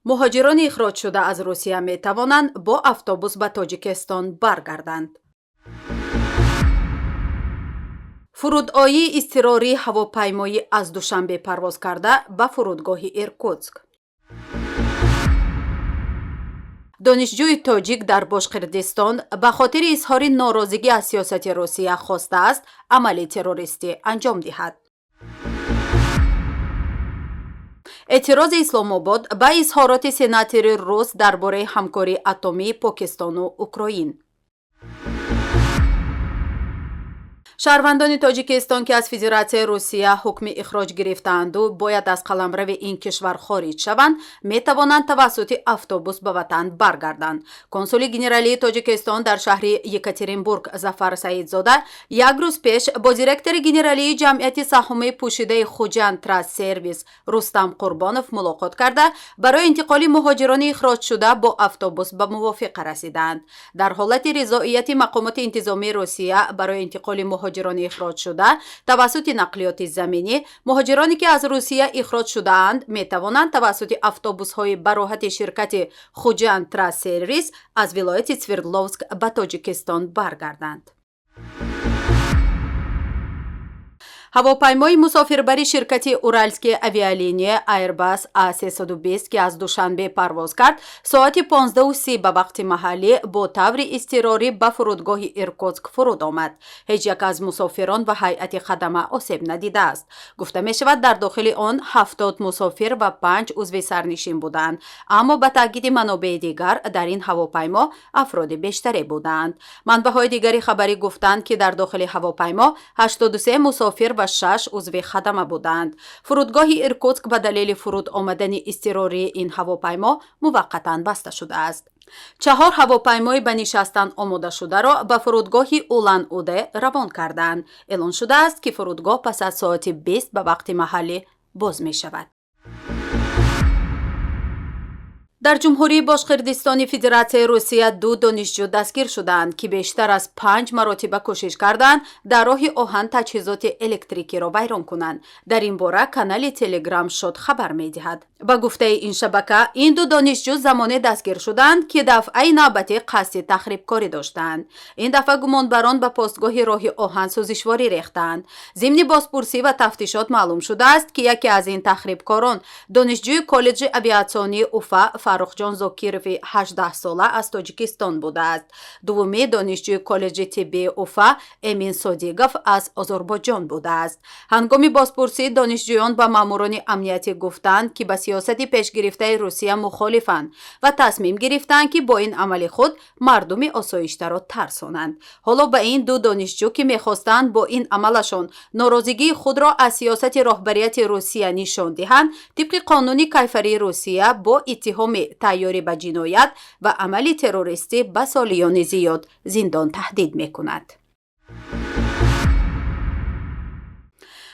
مهاجران اخراج شده از روسیه می توانند با اتوبوس به تاجیکستان برگردند. فرودگاهی اضطراری هواپیمایی از دوشنبه پرواز کرده به فرودگاه ایرکوتسک. دانشجوی تاجیک در باشقردستان به خاطر اظهار ناراضگی از سیاست روسیه خواسته است عمل تروریستی انجام دهد. اعتراض اسلام آباد به اظهارات سناتور روس درباره همکاری اتمی پاکستان و اوکراین. شهروندان تاجیکستان که از فدراسیون روسیه حکم اخراج گرفتند و باید از قلمرو این کشور خارج شوند می توانند توسط اتوبوس به وطن برگردند. کنسول گنرالی تاجیکستان در شهر یکاترینبورگ ظفر سعیدزاده یک روز پیش با دیرکتور گنرالی جمعیت سهام پوشیده خوجند تراست سرویس رستم قربانوف ملاقات کرده برای انتقال مهاجران اخراج شده با اتوبوس به موافقه رسیدند. در حالت رضایت مقامات انتظامی روسیه برای انتقال مهاجران اخراج شده توسط نقلیات زمینی، مهاجرانی که از روسیه اخراج شده اند می توانند توسط اتوبوس های براحت شرکت خوجند تراست سرویس از ولایت سوردلوفسک به تاجیکستان برگردند. هواپیمای مسافربری شرکت اورالسکی اویالینی ایرباس A320 که از دوشنبه پرواز کرد ساعت 15:30 به وقت محلی با طور اضطراری به فرودگاه ایرکوتسک فرود آمد. هیچ یک از مسافران و هیئت خدمه آسیب ندیده است. گفته می شود در داخل آن 70 مسافر و 5 عضو سرنشین بودند، اما به تاکید منابع دیگر در این هواپیما افراد بیشتری بودند. منبع‌های دیگری خبری گفتند که در داخل هواپیما 83 مسافر و 6 عضو خدمه بودند. فرودگاه ایرکوتسک به دلیل فرود آمدن اضطراری این هواپیما موقتا بسته شده است. 4 هواپیمای به نشستن آماده شده را به فرودگاه اولان اوده روان کردند. اعلان شده است که فرودگاه پس از ساعت 20 به وقت محلی باز می شود. در جمهوری باشقردستان فدراسیون روسیه 2 دانشجو دستگیر شدند که بیشتر از 5 مرتبه کوشش کردند در راه آهن تجهیزات الکتریکی را ویران کنند. در این باره کانال تلگرام شد خبر می دهد. به گفته این شبکه این 2 دانشجو زمانی دستگیر شدند که دفعه نوبتی قصد تخریب کاری داشتند. این دفعه گمانبران به پستگاه راه آهن سوزشواری ریختند. ضمن بازپرسی و تفتیشات معلوم شده است که یکی از این تخریبکاران دانشجوی کالج اویاسیونی اوفا فروخجان زاکیروف 18 ساله از تاجیکستان بوده است. دومی دانشجوی کالج طبی اوفا امین صادیقوف از آذربایجان بوده است. هنگام بازپرسی دانشجویان به ماموران امنیتی گفتند که به سیاست پیشگرفته روسیه مخالفند و تصمیم گرفتند که با این عمل خود مردم آسایشته را ترسانند. حالا به این 2 دانشجو که میخواستند با این عملشان ناراضگی خود را از سیاست رهبریت روسیه نشان دهند، طبق قانون کیفری روسیه با اتهام تیاری به جنایت و عمل تروریستی به سالیان زیاد زندان تهدید می‌کند.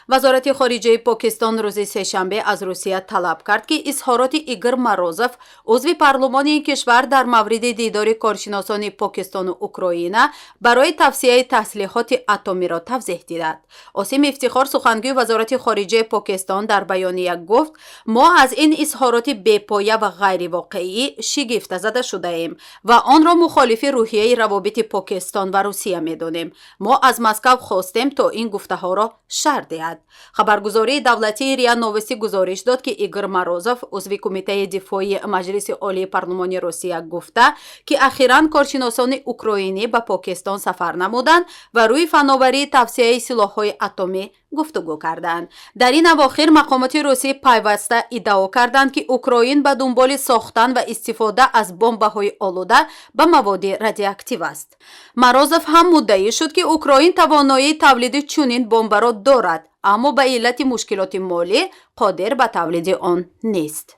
وزارت خارجه پاکستان روز سه‌شنبه از روسیه طلب کرد که اظهارات ایگور مروزوف عضو پارلمان این کشور در مورد دیدار کارشناسان پاکستان و اوکراین برای توسعه تسلیحات اتمی را توضیح دهد. عاصم افتخار سخنگوی وزارت خارجه پاکستان در بیانیه گفت ما از این اظهارات بی‌پایه و غیر واقعی شگفت زده شده ایم و آن را مخالف روحیه روابط پاکستان و روسیه می‌دانیم. ما از مسکو خواستیم تا این گفته‌ها را شرح دهد. خبرگزاری دولتی ریا نووستی گزارش داد که ایگور مروزوف عضو کمیته دفاعی مجلس عالی پارلمان روسیه گفته که اخیراً کارشناسان اوکراینی به پاکستان سفر نمودند و روی فناوری توسعه سلاح‌های اتمی گفتگو کردند. در این اواخر مقامات روسی پیوسته ادعا کردند که اوکراین به دنبال ساختن و استفاده از بمب‌های آلوده به مواد رادیواکتیو است. مروزوف هم مدعی شد که اوکراین توانایی تولید چنین بمب را دارد، اما به علت مشکلات مالی قادر به تولید آن نیست.